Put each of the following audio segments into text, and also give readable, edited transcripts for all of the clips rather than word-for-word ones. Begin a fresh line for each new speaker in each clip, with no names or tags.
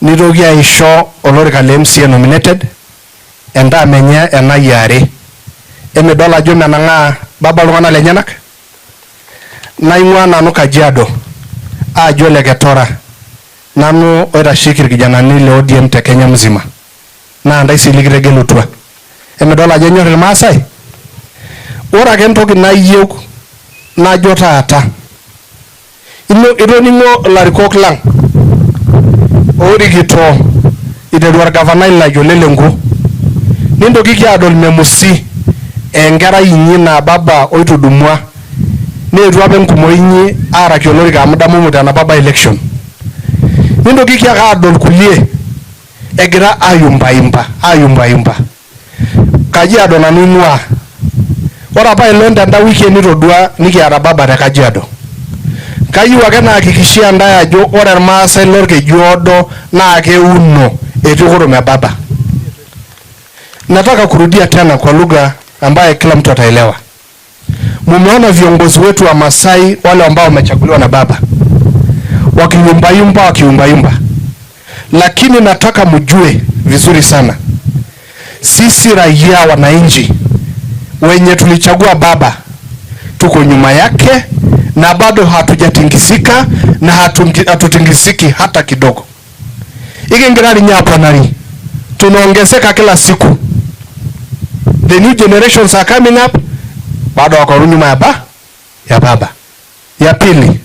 nitoki aisho olorika le MCA nominated endaa menye ena yare emedol ajo menang'aa baba iltung'anak lenyenak naing'ua nanu Kajiado ajo Leketora nanu oitasheki irkijanani le ODM te Kenya mzima naa ndaisi likitegelutua emedol ajo enyor irmaasai. Ore ake entoki nayieu najo taata itoning'o ilarikok lang orikito iteru orgavanai lai Ole Lenku nintoki adol memusi enkerai inyi na baba oitudumua neetu apa enkumoi inyi araki olorika amu damu tena baba election nintoki ake adol kulie egira ayumbaimba Kajiado nanu ing'ua. Ore apa ilonda enda weekend nitodua nikiata baba te Kajiado. Kayieu ake naakikishia ndaye ajo ore irmaasai lorkeju odo naa keuno etukurume baba. Nataka kurudia tena kwa lugha ambaye kila mtu ataelewa. Mumeona viongozi wetu wa Masai wale ambao wamechaguliwa na baba wakiumbayumba. Lakini nataka mjue vizuri sana. Sisi raia wananchi wenye tulichagua baba tuko nyuma yake na bado hatujatingisika na hatutingisiki hata kidogo. Iki ngirari nyapa nari tunaongezeka kila siku. The new generations are coming up bado wako nyuma ya baba. Ya pili,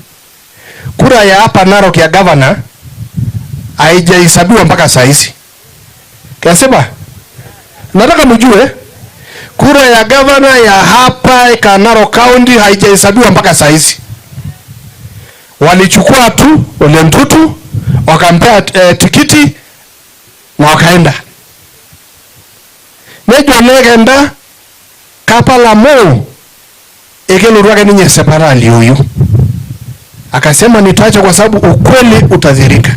kura ya hapa Narok ya governor haijahesabiwa mpaka saa hizi. Kasema nataka mjue kura ya governor ya hapa Narok County haijahesabiwa mpaka saa hizi. Walichukua tu Ole Ntutu wakampea tikiti na wakaenda. Nejo legenda kapala mo ekelurwake ninye separali huyu. Akasema nitaacha kwa sababu ukweli utadhirika.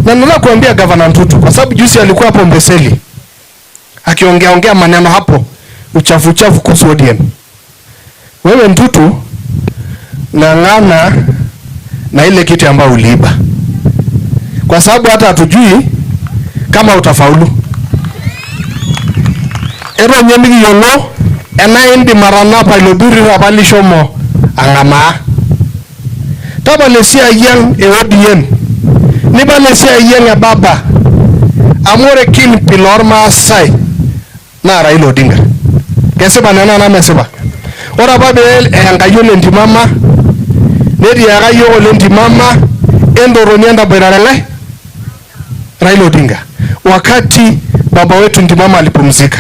Na nataka kuambia Governor Ntutu kwa sababu juzi alikuwa hapo Mbeseli akiongea maneno hapo uchafu kuhusu ODM. Wewe Ntutu ng'ang'ana na ile kiti ambayo uliiba. Kwa sababu hata hatujui kama utafaulu. Ero nyemigi yono ena indi marana pa ilobiri rapalishomo angama. Taba lesia yang ODM. Niba lesia yang ya baba. Amore kin pilor Maasai na Raila Odinga. Keseba nana meseba. Ora babe engayo lentimama. Neri agayo lentimama endoro nienda berarele Raila Odinga. Wakati baba wetu ntimama alipumzika,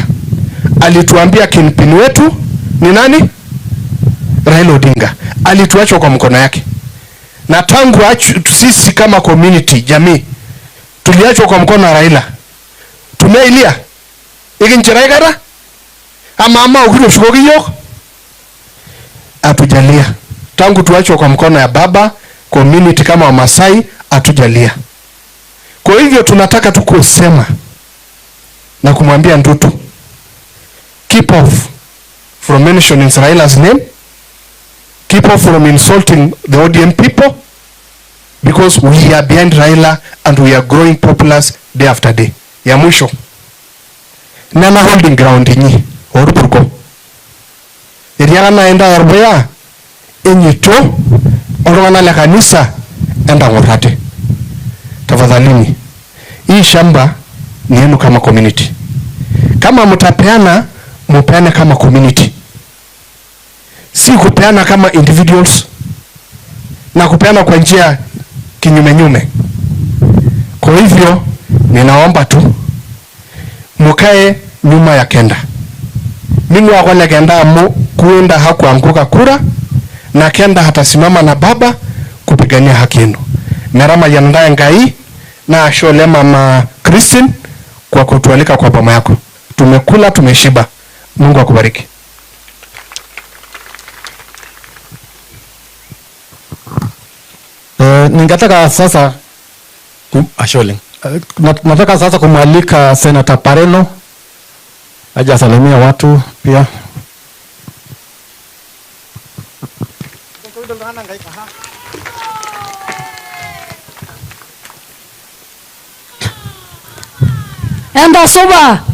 alituambia kinpin wetu ni nani? Raila Odinga. Alituacha kwa mkono yake. Na tangu sisi kama community jamii tuliachwa kwa mkono wa Raila. Tumeilia. Ikinchiraigara ama ukiro shukogiyo atujalia. Tangu tuachwa kwa mkono ya baba community kama wa Masai atujalia. Kwa hivyo tunataka tu kusema na kumwambia Ntutu, keep off from mentioning Raila's name. Keep off from insulting the ODM people, because we are behind Raila and we are growing populars day after day. Ya mwisho, nana holding ground inyi orupuko eriaga naenda arboya enyito oltung'anak le kanisa enda ng'urate. Tafadhalini, hii shamba ni yenu kama community. Kama mtapeana, mupeane kama community, si kupeana kama individuals na kupeana kwa njia kinyume. Kwa hivyo ninaomba tu mukae nyuma ya Kenda. Mimi wako na Kenda amu kuenda hakuanguka kura na Kenda hatasimama na baba kupigania haki yenu. Narama yandaye ngai na ashole mama Christine kwa kutualika kwa boma yako. Tumekula, tumeshiba. Mungu akubariki.
Ningetaka sasa nataka sasa kumwalika Senator Pareno aje asalimia watu pia.
enda suba.